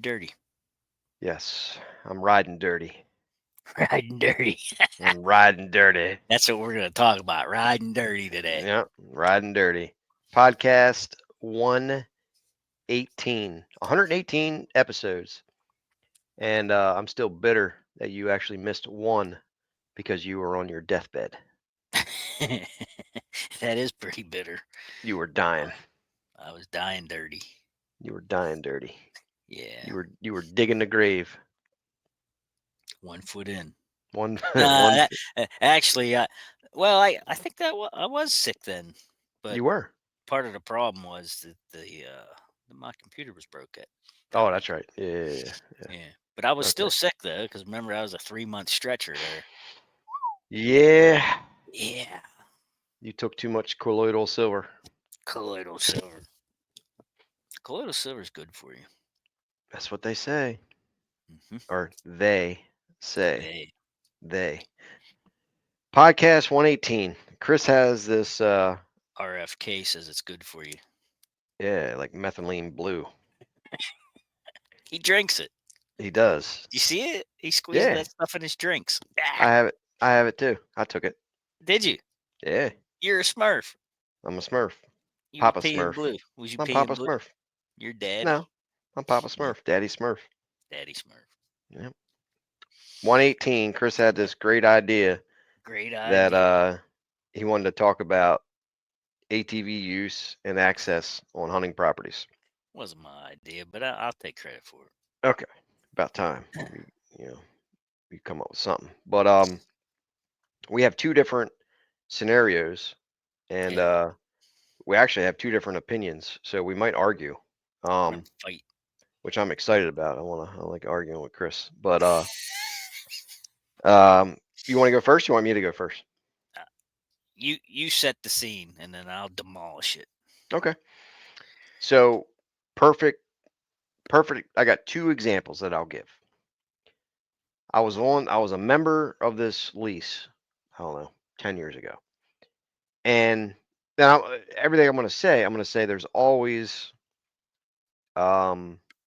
Dirty. Yes, I'm riding dirty. Riding dirty. I'm riding dirty. That's what we're going to talk about. Riding dirty today. Yep, riding dirty. Podcast 118, 118 episodes, and I'm still bitter that you actually missed one because you were on your deathbed. That is pretty bitter. You were dying. I was dying dirty. You were dying dirty. Yeah. You were digging the grave. 1 foot in. One Nah, one. actually, well, I think that I was sick then, but You were. part of the problem was that my computer was broke that Oh, that's week. right. Yeah. Yeah, but I was Okay. still sick though, because remember I was a 3 month stretcher there. Yeah. Yeah, You took too much colloidal silver. colloidal silver. Colloidal silver is good for you. That's what they say, Hmm. or they say. They They. Podcast 118. Chris has this, RFK says it's good for you. yeah, like methylene blue. He drinks it. He does. You see it? He squeezes Yeah, that stuff in his drinks. I Ah, have it. I have it too. I took it. did you? Yeah, You're a Smurf. I'm a Smurf. You was Papa peeing Smurf. blue. Was you I'm peeing Papa blue? Smurf. Your daddy. No, I'm Papa Yeah, Smurf. Daddy Smurf. Daddy Smurf. Yep. 118. Chris had this great idea Great that idea. he wanted to talk about ATV use and access on hunting properties. Wasn't my idea, but I'll take credit for it. Okay, about time. You know, we come up with something. But we have two different scenarios, and Yeah, we actually have two different opinions, so we might argue. we're gonna Um, fight. which I'm excited about. I like arguing with Chris. But you want to go first? You want me to go first? Uh, you set the scene, and then I'll demolish it. Okay. So perfect, perfect. I got two examples that I'll give. I was a member of this lease. I don't know, 10 years ago, and now everything I'm going to say there's always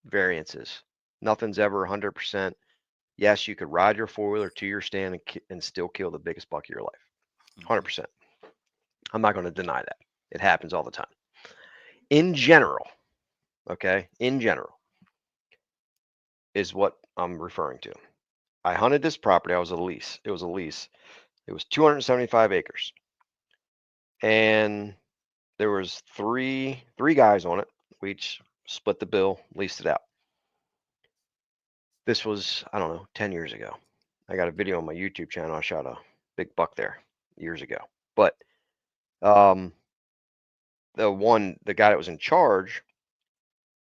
variances. Nothing's ever 100%. Yes, you could ride your four wheeler to your stand and still kill the biggest buck of your life. Hmm. 100%. I'm not going to deny that. It happens all the time. In general, okay, in general is what I'm referring to. I hunted this property. I was a lease. It was a lease. It was 275 acres, and there was three guys on it. We each split the bill, leased it out. This was, I don't know, 10 years ago. I got a video on my YouTube channel. I shot a big buck there years ago. But um, the guy that was in charge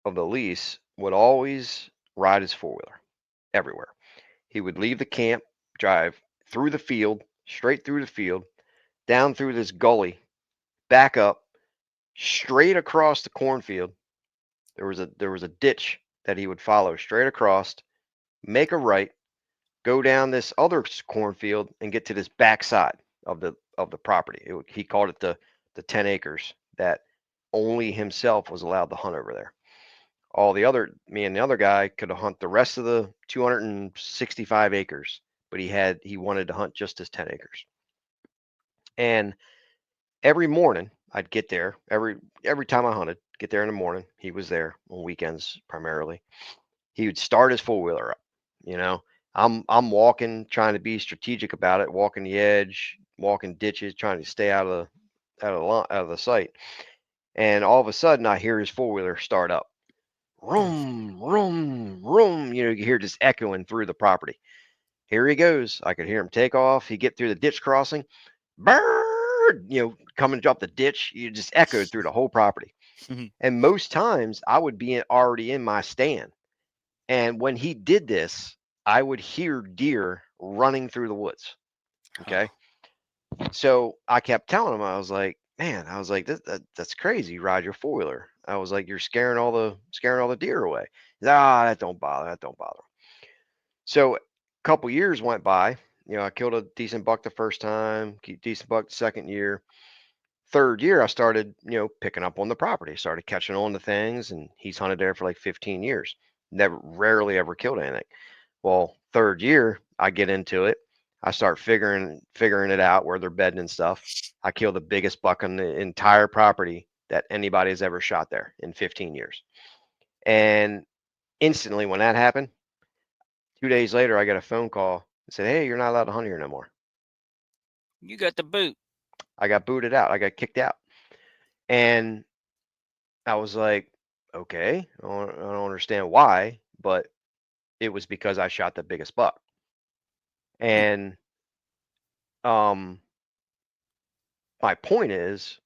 of the lease would always ride his four wheeler everywhere. He would leave the camp, drive through the field, straight through the field, down through this gully, back up, straight across the cornfield. There was a ditch that he would follow straight across, make a right, go down this other cornfield, and get to this backside of the property. He called it the 10 acres that only himself was allowed to hunt over there. All the other Me and the other guy could hunt the rest of the 265 acres, but he wanted to hunt just his 10 acres. And every morning I'd get there. Every time I hunted, get there in the morning. He was there on weekends primarily. He would start his four wheeler up. You know, I'm walking, trying to be strategic about it, walking the edge, walking ditches, trying to stay out of the sight. And all of a sudden, I hear his four wheeler start up. Room, room, room. You hear just echoing through the property. Here he goes. I could hear him take off. He get through the ditch crossing. Bird, coming up the ditch. You just echoed through the whole property. And most times, I would be already in my stand. And when he did this, I would hear deer running through the woods. Huh. Okay. So I kept telling him, I was like, man, I was like, that's crazy. You ride your four wheeler. I was like, you're scaring all the deer away. He's, that don't bother. That don't bother. So a couple years went by. I killed a decent buck the first time, decent buck the second year. Third year, I started, picking up on the property, started catching on to things, and he's hunted there for like 15 years. never rarely ever killed anything. Well, third year, I get into it. I start figuring it out where they're bedding and stuff. I kill the biggest buck on the entire property that anybody has ever shot there in 15 years. And instantly, when that happened, 2 days later, I got a phone call and said, "Hey, you're not allowed to hunt here no more." You got the boot. I got booted out. I got kicked out, and I was like, "Okay, I don't understand why," but it was because I shot the biggest buck. Hmm. And um, my point is,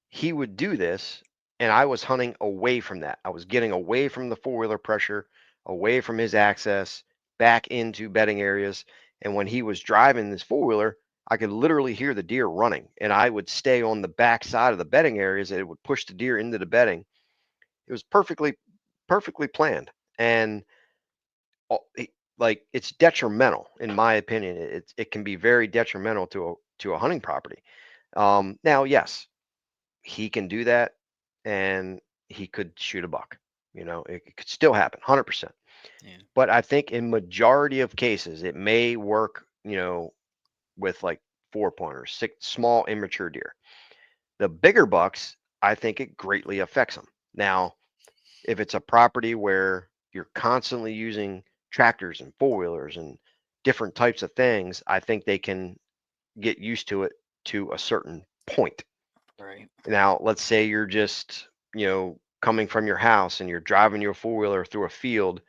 he would do this, and I was hunting away from that. I was getting away from the four-wheeler pressure, away from his access, back into bedding areas. And when he was driving this four-wheeler, I could literally hear the deer running, and I would stay on the back side of the bedding areas, and it would push the deer into the bedding. It was perfectly planned, and like it's detrimental, in my opinion. It can be very detrimental to a hunting property. Now, yes, he can do that, and he could shoot a buck. It could still happen, 100%. Yeah. But I think in majority of cases, it may work. With like four pointers, six small immature deer. The bigger bucks, I think it greatly affects them. Now, if it's a property where you're constantly using tractors and four wheelers and different types of things, I think they can get used to it to a certain point. Right. Now, let's say you're just, coming from your house and you're driving your four wheeler through a field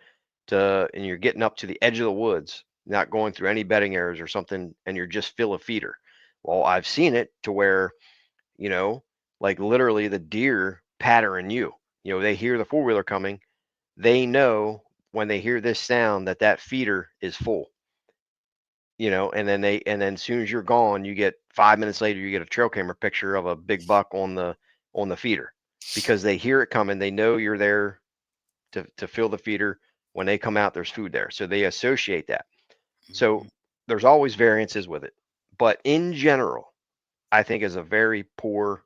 and you're getting up to the edge of the woods, not going through any bedding areas or something, and you're just fill a feeder. Well, I've seen it to where, you know, like literally the deer pattern you. They hear the four wheeler coming. They know when they hear this sound that that feeder is full. And then as soon as you're gone, you get 5 minutes later, you get a trail camera picture of a big buck on the feeder because they hear it coming. They know you're there to fill the feeder. When they come out, there's food there, so they associate that. Hmm. So there's always variances with it, but in general, I think is a very poor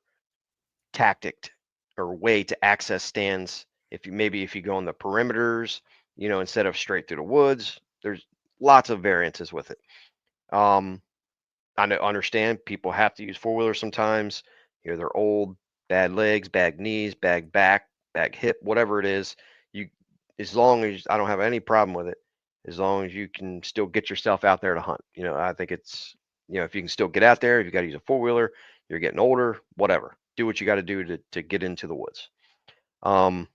tactic or way to access stands. If you go on the perimeters, instead of straight through the woods, there's lots of variances with it. Um, I understand people have to use four wheelers sometimes. They're old, bad legs, bad knees, bad back, bad hip, whatever it is. You, as long as I don't have any problem with it, as long as you can still get yourself out there to hunt. I think if you can still get out there, if you got to use a four wheeler, you're getting older, whatever. Do what you got to do to get into the woods. Um,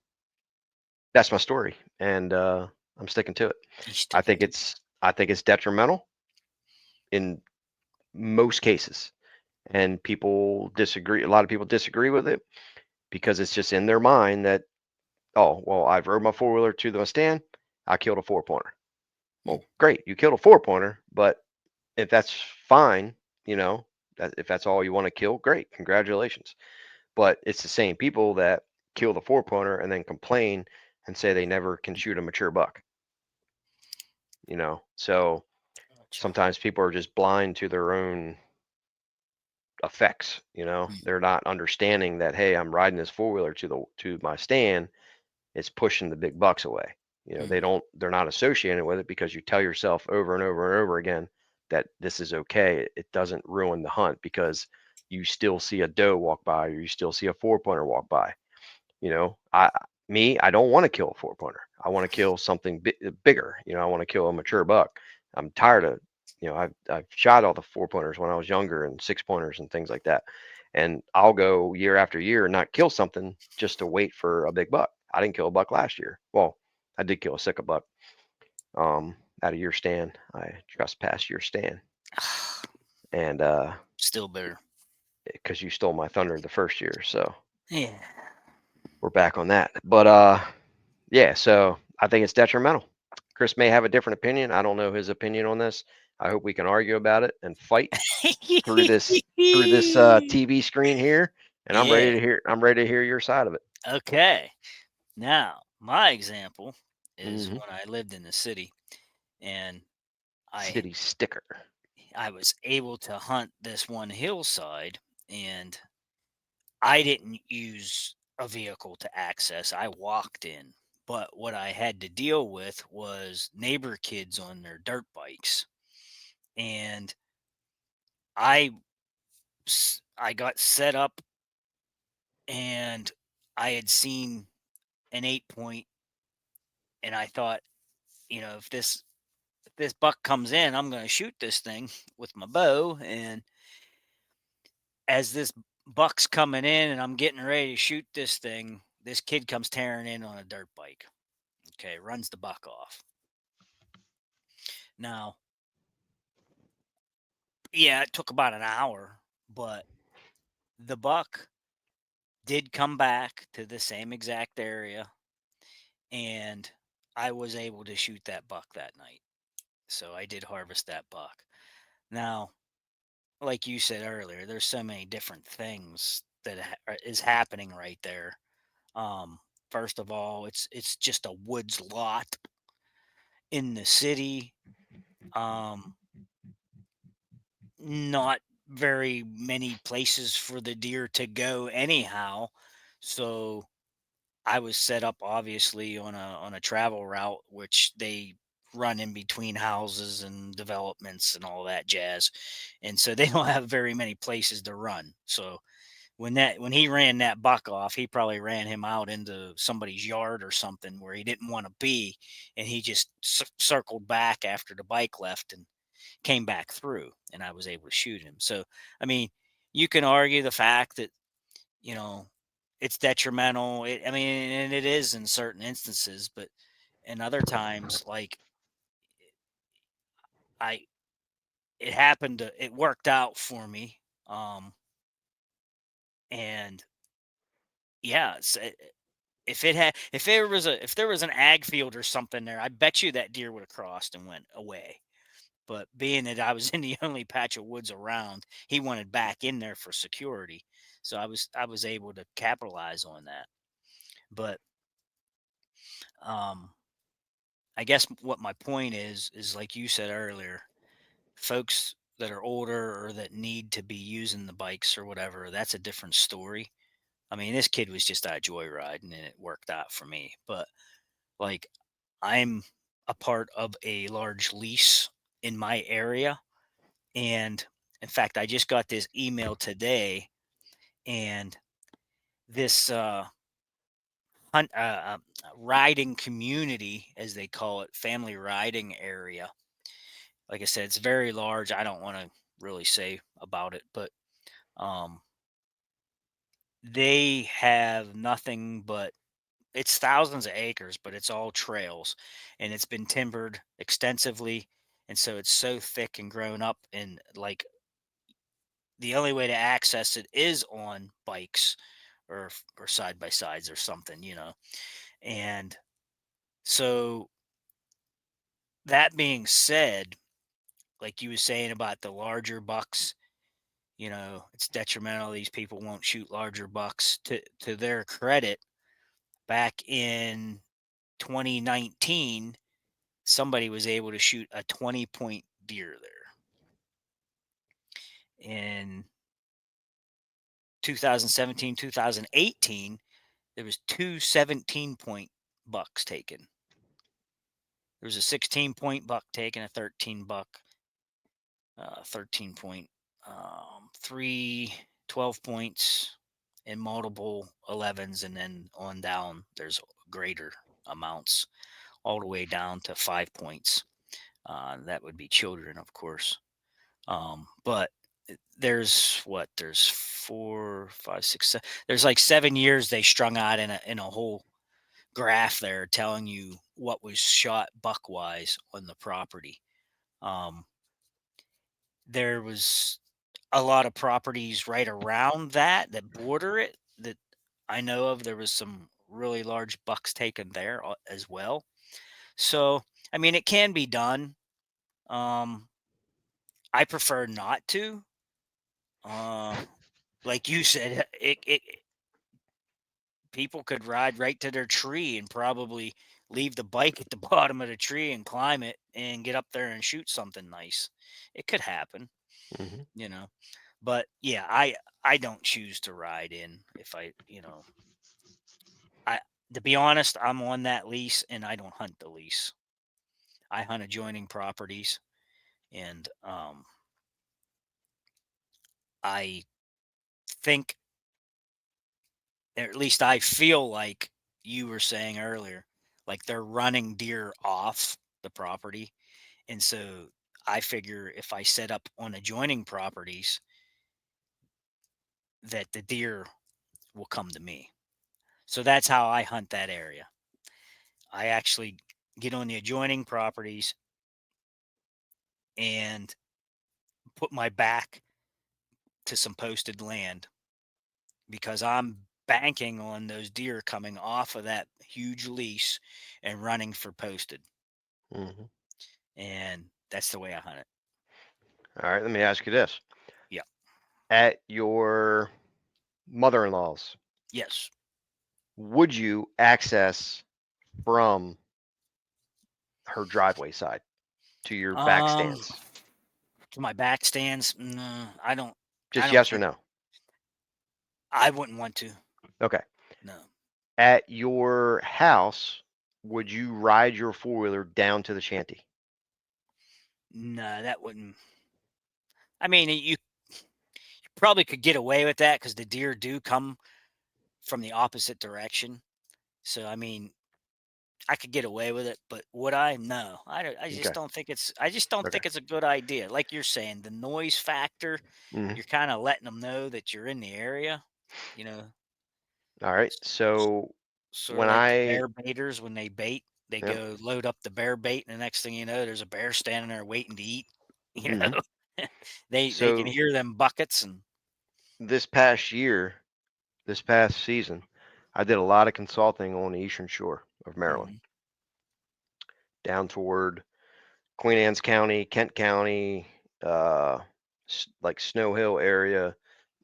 that's my story, and I'm sticking to it. You I sticking think to it's I think it's detrimental in most cases, and people disagree. A lot of people disagree with it because it's just in their mind that, oh, well, I've rode my four wheeler to the stand, I killed a four pointer. it? Well, great, you killed a four pointer, but if that's fine, if that's all you want to kill, great, congratulations. But it's the same people that kill the four pointer and then complain and say they never can shoot a mature buck. So Gotcha. sometimes people are just blind to their own effects. Mm. They're not understanding that, hey, I'm riding this four wheeler to my stand. It's pushing the big bucks away. Mhm. They're not associated with it because you tell yourself over and over and over again that this is okay. It doesn't ruin the hunt because you still see a doe walk by or you still see a four pointer walk by. I don't want to kill a four pointer. I want to kill something bigger. I want to kill a mature buck. I'm tired of, I've shot all the four pointers when I was younger and six pointers and things like that. And I'll go year after year and not kill something just to wait for a big buck. I didn't kill a buck last year. Well, I did kill a sick buck out of your stand. I trespassed your stand. And Still better. because you stole my thunder the first year. So Yeah. we're back on that. But yeah, so I think it's detrimental. Chris may have a different opinion. I don't know his opinion on this. I hope we can argue about it and fight through this TV screen here. And I'm ready Yeah. to hear. I'm ready to hear your side of it. Okay. Now, my example is Hmm. when I lived in the city and I City sticker. I was able to hunt this one hillside and I didn't use a vehicle to access. I walked in. But what I had to deal with was neighbor kids on their dirt bikes, and I I got set up, and I had seen an 8 point, and I thought, if this buck comes in, I'm going to shoot this thing with my bow. And as this buck's coming in and I'm getting ready to shoot this thing, this kid comes tearing in on a dirt bike. Okay, runs the buck off. Now, yeah, it took about an hour, but the buck did come back to the same exact area, and I was able to shoot that buck that night. So I did harvest that buck. Now, like you said earlier, there's so many different things that is happening right there. Um, First of all, it's just a woods lot in the city. Um, Not very many places for the deer to go anyhow. So I was set up obviously on a travel route which they run in between houses and developments and all that jazz. And so they don't have very many places to run. So when he ran that buck off, he probably ran him out into somebody's yard or something where he didn't want to be, and he just circled back after the bike left and came back through, and I was able to shoot him. So, I mean, you can argue the fact that you know it's detrimental. I mean, and it is in certain instances, but in other times, like I, it happened to, it worked out for me. And yeah, if there was an ag field or something there, I bet you that deer would have crossed and went away. But being that I was in the only patch of woods around, he wanted back in there for security. So I was able to capitalize on that. But um I guess what my point is like you said earlier, folks that are older or that need to be using the bikes or whatever, that's a different story. I mean, this kid was just out joyriding and it worked out for me. But like I'm a part of a large lease in my area. And in fact, I just got this email today, and this riding community, as they call it, family riding area. Like I said, it's very large. I don't want to really say about it, but um, they have nothing but it's thousands of acres, but it's all trails, and it's been timbered extensively, and so it's so thick and grown up, and like the only way to access it is on bikes or side by sides or something. And so that being said, like you was saying about the larger bucks, it's detrimental. These people won't shoot larger bucks. To their credit, back in 2019, somebody was able to shoot a 20-point deer there. In 2017, 2018, there was two 17-point bucks taken. There was a 16-point buck taken, a 13 point, three 12 points, and multiple 11s, and then on down, there's greater amounts, all the way down to 5 points. That would be children, of course. But there's four, five, six, there's like 7 years they strung out in a whole graph there telling you what was shot buck wise on the property. Um, there was a lot of properties right around that border it that I know of. There was some really large bucks taken there as well. So, I mean, it can be done. Um, I prefer not to. Uh, like you said, it people could ride right to their tree and probably leave the bike at the bottom of the tree and climb it and get up there and shoot something nice. It could happen, Mhm. you know. But yeah, I don't choose to ride in if I. To be honest, I'm on that lease and I don't hunt the lease. I hunt adjoining properties, and I think, or at least I feel like you were saying earlier, like they're running deer off the property. And so I figure if I set up on adjoining properties, that the deer will come to me. So that's how I hunt that area. I actually get on the adjoining properties and put my back to some posted land because I'm banking on those deer coming off of that huge lease and running for posted. Mhm. And that's the way I hunt it. All right, let me ask you this. Yeah. At your mother-in-law's, Yes. would you access from her driveway side to your back Um, stands? to my back stands, no, I don't. I Just don't yes or think no? I wouldn't want to. Okay. No, At your house, would you ride your four-wheeler down to the shanty? no, that wouldn't. I mean, you probably could get away with that because the deer do come from the opposite direction. So, I mean, I could get away with it, but would I? No, I don't. I just Okay. don't think it's. I just don't Okay. think it's a good idea. Like you're saying, the noise factor. Mhm. You're kind of letting them know that you're in the area. You know, All right. So sort of when like the I bear baiters when they bait, they yep. go load up the bear bait, and the next thing you know, there's a bear standing there waiting to eat. You Mhm. know, they can So hear them buckets and this past year, this past season, I did a lot of consulting on the eastern shore of Maryland, mhm, down toward Queen Anne's County, Kent County, uh, like Snow Hill area,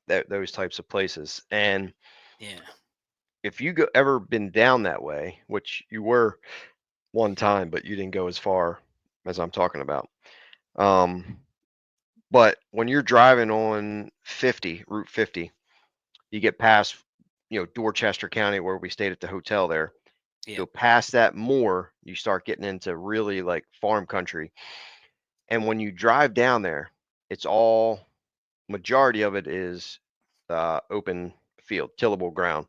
those types of places. And yeah, if you ever been down that way, which you were one time, but you didn't go as far as I'm talking about. Um, but when you're driving on 50, Route 50, you get past, Dorchester County where we stayed at the hotel there. yeah, Go past that more, you start getting into really like farm country. And when you drive down there, it's all majority of it is open field, tillable ground,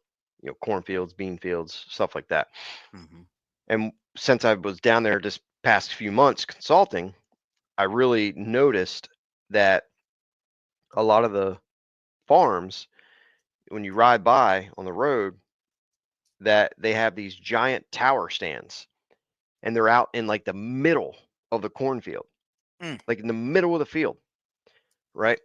cornfields, bean fields, stuff like that. mhm, And since I was down there just past few months consulting, I really noticed that a lot of the farms, when you ride by on the road, that they have these giant tower stands and they're out in like the middle of the cornfield, mm, like in the middle of the field, right?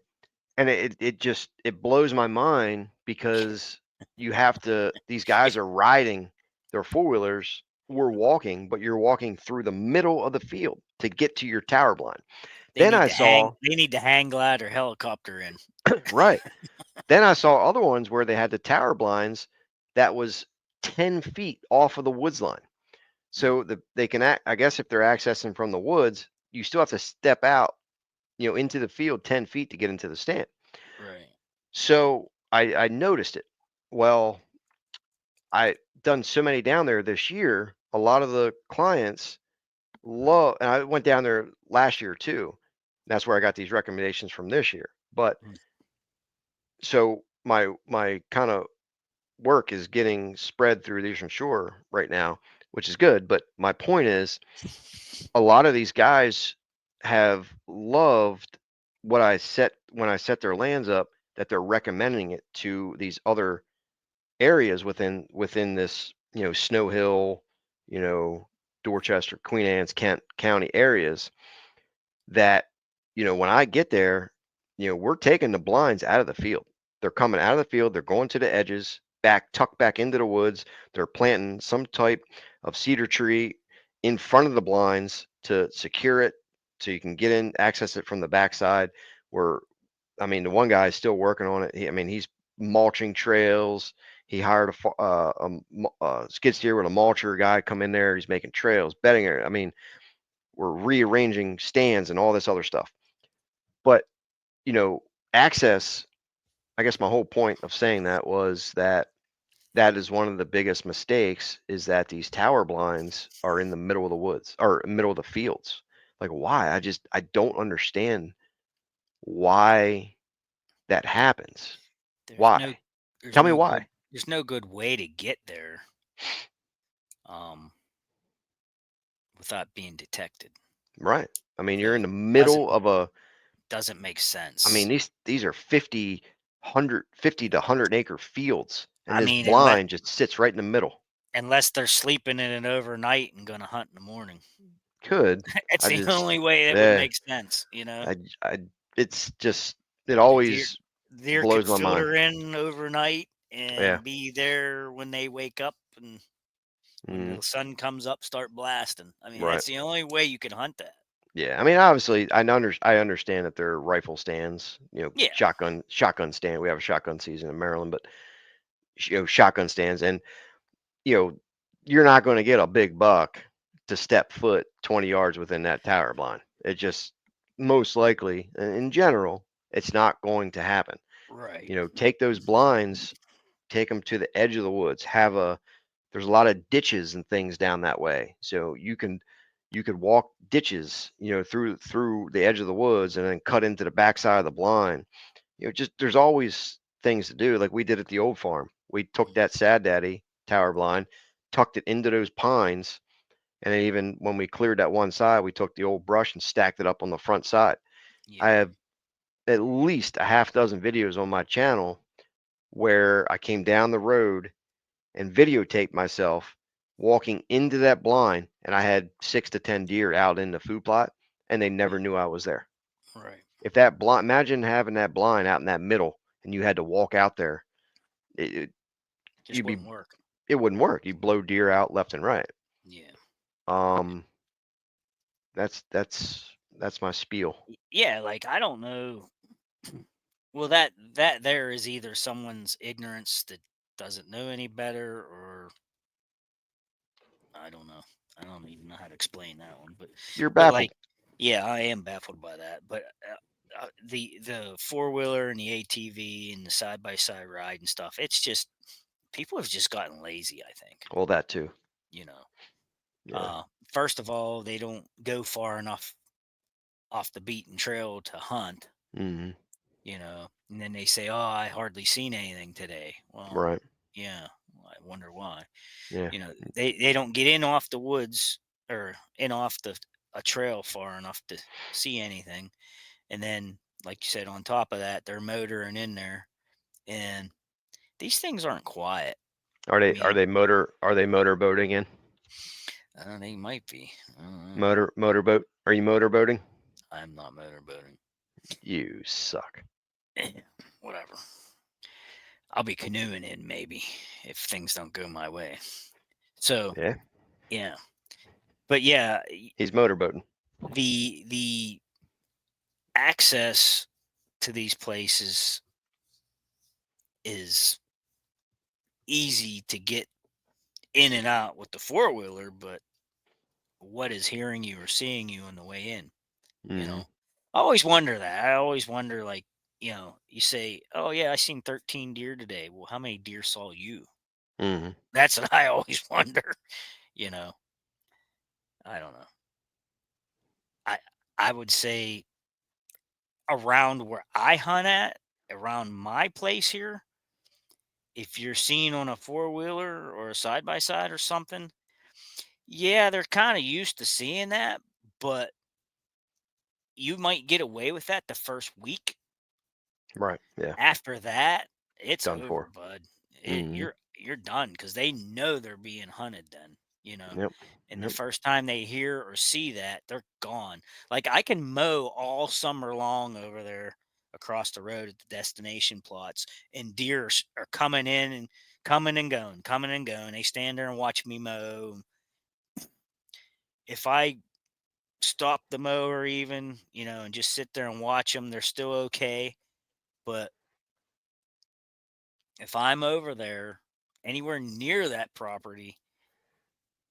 And it just it blows my mind because these yeah. guys are riding their four-wheelers, we're walking, but you're walking through the middle of the field to get to your tower blind. Then I saw They need to hang glide or helicopter in. right. Then I saw other ones where they had the tower blinds that was 10 feet off of the woods line. Mm, So they can I guess if they're accessing from the woods, you still have to step out, into the field 10 feet to get into the stand. right. So I noticed it. Well, I done so many down there this year. A lot of the clients love, and I went down there last year too. That's where I got these recommendations from this year. But Mm. so my kind of work is getting spread through the Eastern Shore right now, which is good. But my point is, a lot of these guys have loved what I set when I set their lands up, that they're recommending it to these other areas within this, Snow Hill, you know, Dorchester, Queen Anne's, Kent County areas that, when I get there, we're taking the blinds out of the field. They're coming out of the field, they're going to the edges, tucked back into the woods. They're planting some type of cedar tree in front of the blinds to secure it so you can get in, access it from the backside. Where, I mean, the one guy is still working on it. He's mulching trails. He hired a skid steer with a mulcher guy come in there. He's making trails, bedding area. I mean, we're rearranging stands and all this other stuff. But, you know, access, I guess my whole point of saying that was that that is one of the biggest mistakes is that these tower blinds are in the middle of the woods or middle of the fields. Like, why? I don't understand why that happens. There's no Why? there's Tell me no why. good there's no good way to get there um without being detected. Right. I mean, you're in It the doesn't middle of a doesn't make I mean, sense. these are 50 to 100 acre fields, and I this mean, unless blind just sits right in the middle. unless they're sleeping in it overnight and gonna hunt in the morning. Could. It's I the just only way it would yeah, make sense, you know? I I it's just it The deer always deer could blows my mind. filter in overnight Yeah. and be there when they wake up, and when Mhm. the sun comes up, start blasting. I mean, Right. that's the only way you can hunt that. Yeah. I mean, obviously, I understand that there are rifle stands, Yeah, shotgun stand. We have a shotgun season in Maryland, but shotgun stands, and you know, you're not going to get a big buck to step foot 20 yards within that tower blind. It just most likely, in general, it's not going to happen. right. Take those blinds, take them to the edge of the woods. There's a lot of ditches and things down that way, so you could walk ditches, through the edge of the woods and then cut into the backside of the blind. Just there's always things to do, like we did at the old farm. We took that sad daddy tower blind, tucked it into those pines, and then even when we cleared that one side, we took the old brush and stacked it up on the front side. I Yeah, have at least a half dozen videos on my channel where I came down the road and videotaped myself walking into that blind, and I had 6 to 10 deer out in the food plot, and they never yeah, knew I was there. right. If that blind, imagine having that blind out in that middle, and you had to walk out there. It, it Just you'd be wouldn't work. it wouldn't work. You blow deer out left and right. Yeah. Um, that's my spiel. Yeah, like, I don't know. Well, that there is either someone's ignorance that doesn't know any better, or I don't know. I don't even know how to explain that one, You're but like, baffled. yeah, I am baffled by that. But the four wheeler and the ATV and the side by side ride and stuff, it's just people have just gotten lazy. I think, All that too. you know. Yeah. Uh, First of all, they don't go far enough off the beaten trail to hunt, Hmm. and then they say, "Oh, I hardly seen anything today." Well, Right. yeah, I wonder why. Yeah. They don't get in off the woods, or in off the a trail far enough to see anything, and then, like you said, on top of that, they're motoring in there, and these things aren't quiet. I mean, Are they motorboating in? I don't know, they might be. I don't know. Motorboat? Are you motorboating? I'm not motorboating. You suck. Whatever. I'll be canoeing in, maybe, if things don't go my way. So Yeah. yeah, but yeah, He's motorboating. the access to these places is easy to get in and out with the four wheeler, but what is hearing you or seeing you on the way in? You Hmm. know, I always wonder that. I always wonder, like, you say, "Oh yeah, I seen 13 deer today." Well, how many deer saw you? Hmm. That's what I always wonder. You know, I don't know. I I would say around where I hunt at, around my place here, if you're seen on a four wheeler or a side by side or something, yeah, they're kind of used to seeing that, but you might get away with that the first week. Right. Yeah. After that, it's Done over, for. bud. Hmm. You're done, because they know they're being hunted then, you know. Yep. And the Yep. first time they hear or see that, they're gone. Like, I can mow all summer long over there across the road at the destination plots, and are coming in and coming and going, coming and going. They stand there and watch me mow. If I stop the mower, even, and just sit there and watch them, they're still okay. But if I'm over there anywhere near that property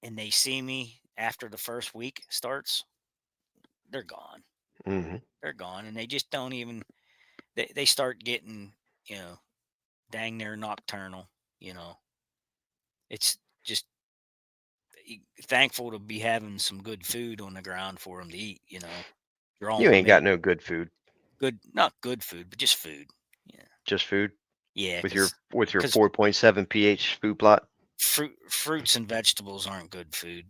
and they see me after the first week starts, they're gone. Hmm. They're gone. And they just don't even, they start getting, you know, dang near nocturnal, you know. It's just thankful to be having some good food on the ground for them to eat. Your own You ain't got homemade no good food, good, not good food, but just food. Yeah, just food yeah, with your because 4.7 pH food plot. fruits and vegetables aren't good food.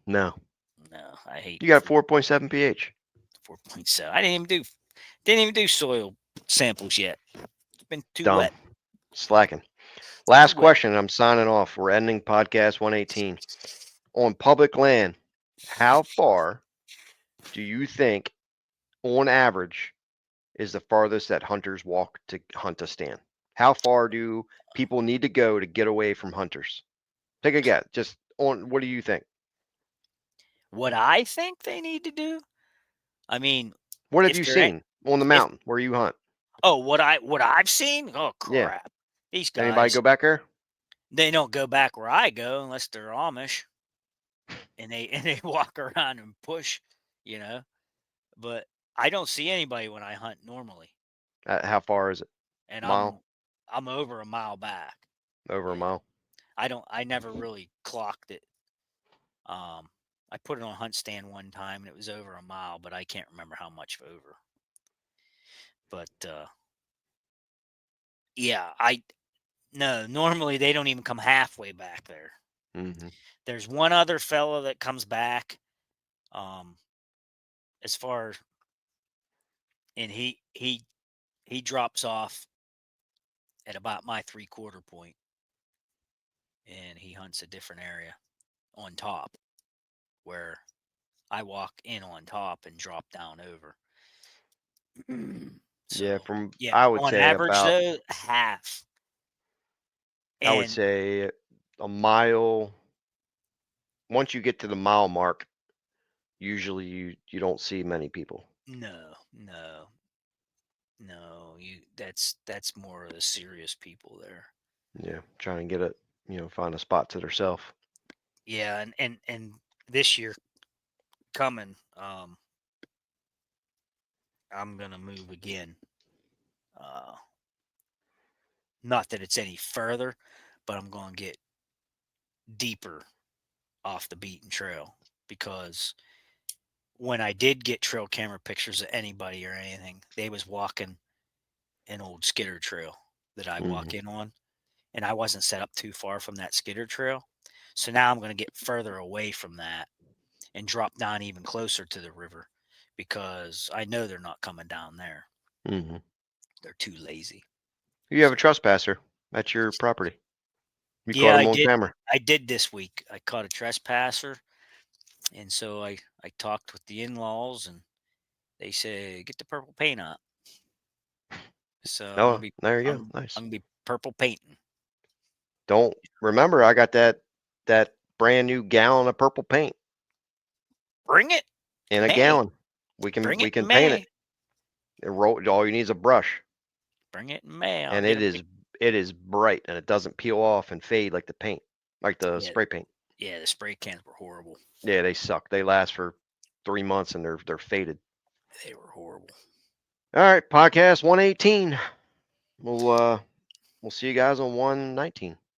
No, No, I hate you got fruit. 4.7 pH. 4.7. I didn't even do soil samples yet. It's been too Dumb, wet. slacking. Too Last wet. question. I'm signing off. We're ending podcast 118. On public land, how far do you think, on average, is the farthest that hunters walk to hunt a stand? How far do people need to go to get away from hunters? Take a guess. Just on what do you think? What I think they need to do. I mean, What have if you they're at, seen on the if mountain where you hunt? what I've seen. Oh Yeah. crap! These Anybody guys, go back there? they don't go back where I go unless they're Amish and they and they walk around and push. You know, but I don't see anybody when I hunt normally, How far is it? and I'm Mile? I'm over a mile back. Over a Yeah, mile? I never really clocked it. Um, I put it on hunt stand one time and it was over a mile, but I can't remember how much over. But yeah, I no, normally they don't even come halfway back there. Hmm. There's one other fellow that comes back, um, as far and he drops off at about my 3/4 point, and he hunts a different area on top where I walk in on top and drop down over. Yeah, So from yeah, I would on say average about though, half. I would And say a mile. Once you get to the mile mark, usually you don't see many people. no, no, no, that's more of the serious people there. Yeah, trying to get it, find a spot to themselves. Yeah, and this year coming, I'm gonna move again. Uh, Not that it's any further, but I'm gonna get deeper off the beaten trail because when I did get trail camera pictures of anybody or anything, they was walking an old skidder trail that I Hmm. walk in on, and I wasn't set up too far from that skidder trail. So now I'm gonna get further away from that and drop down even closer to the river because I know they're not coming down there. Hmm. They're too lazy. You have a So trespasser at your property. You yeah, caught him on camera. I did this week. I caught a trespasser, and so I talked with the in-laws, and they said get the purple paint up. So Oh, there you go. I'm Nice. gonna be purple painting. Don't remember I got that brand new gallon of purple paint Bring it in to a May. gallon. We can Bring we it in can paint it. May. All you need is a brush, Bring it in May. I'll and get a pic. it is bright and it doesn't peel off and fade like the paint, like the Yeah, spray paint. yeah. The spray cans were horrible. Yeah, they suck. They last for 3 months and they're faded. They were horrible. All right, podcast 118. We'll see you guys on 119.